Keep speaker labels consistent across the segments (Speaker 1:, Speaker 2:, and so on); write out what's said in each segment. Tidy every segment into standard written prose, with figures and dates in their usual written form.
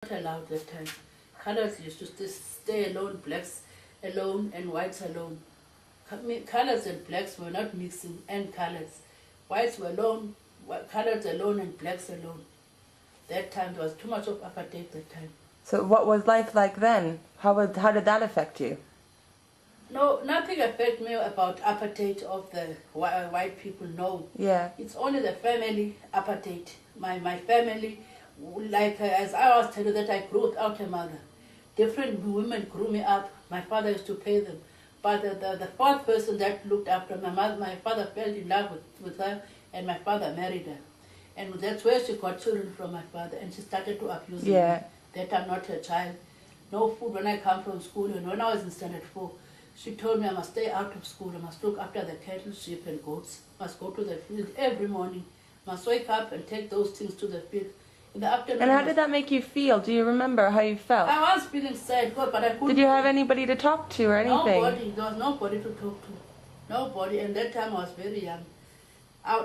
Speaker 1: Not allowed that time. Colors used to stay alone, blacks alone and whites alone. Colors and blacks were not mixing, and colors. Whites were alone, colors alone and blacks alone. That time there was too much of apartheid that time.
Speaker 2: So what was life like then? How did that affect you?
Speaker 1: No, nothing affected me about apartheid of the white people, no.
Speaker 2: Yeah.
Speaker 1: It's only the family apartheid. My family, like as I was telling you that I grew without a mother. Different women grew me up. My father used to pay them. But the fourth person that looked after my mother, my father fell in love with her, and my father married her. And that's where she got children from my father, and she started to abuse me. That I'm not her child. No food when I come from school, and when I was in standard 4, she told me I must stay out of school, I must look after the cattle, sheep and goats, must go to the field every morning, must wake up and take those things to the field. In the afternoon.
Speaker 2: And how did that make you feel? Do you remember how you felt?
Speaker 1: I was feeling sad, but I couldn't.
Speaker 2: Did you have anybody to talk to or anything?
Speaker 1: Nobody. There was nobody to talk to. Nobody. And that time I was very young.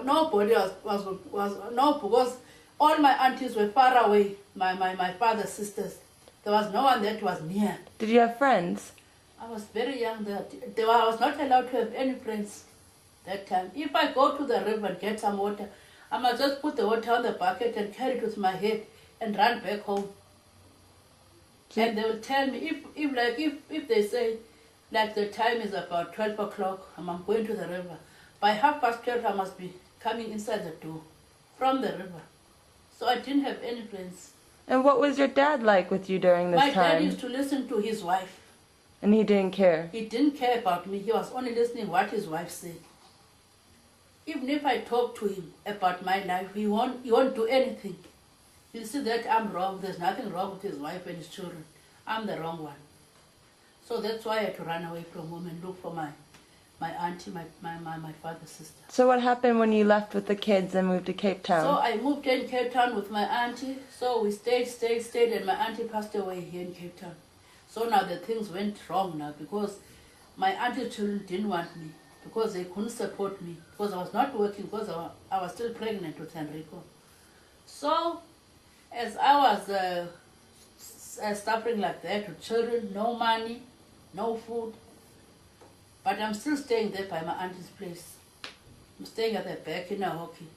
Speaker 1: Nobody because all my aunties were far away, my father's sisters. There was no one that was near.
Speaker 2: Did you have friends?
Speaker 1: I was very young. I was not allowed to have any friends that time. If I go to the river and get some water, I must just put the water on the bucket and carry it with my head and run back home. And they will tell me, if they say, like the time is about 12 o'clock, I'm going to the river. By 12:30, I must be coming inside the door from the river. So I didn't have any friends.
Speaker 2: And what was your dad like with you during this time?
Speaker 1: My dad used to listen to his wife.
Speaker 2: And he didn't care?
Speaker 1: He didn't care about me. He was only listening what his wife said. Even if I talk to him about my life, he won't do anything. He'll see that I'm wrong. There's nothing wrong with his wife and his children. I'm the wrong one. So that's why I had to run away from home and look for my auntie, my father's sister.
Speaker 2: So what happened when you left with the kids and moved to Cape Town?
Speaker 1: So I moved in Cape Town with my auntie. So we stayed, and my auntie passed away here in Cape Town. So now the things went wrong now because my auntie's children didn't want me because they couldn't support me because I was not working because I was still pregnant with Enrico. So as I was suffering like that with children, no money, no food, but I'm still staying there by my auntie's place. I'm staying at the back in a hockey.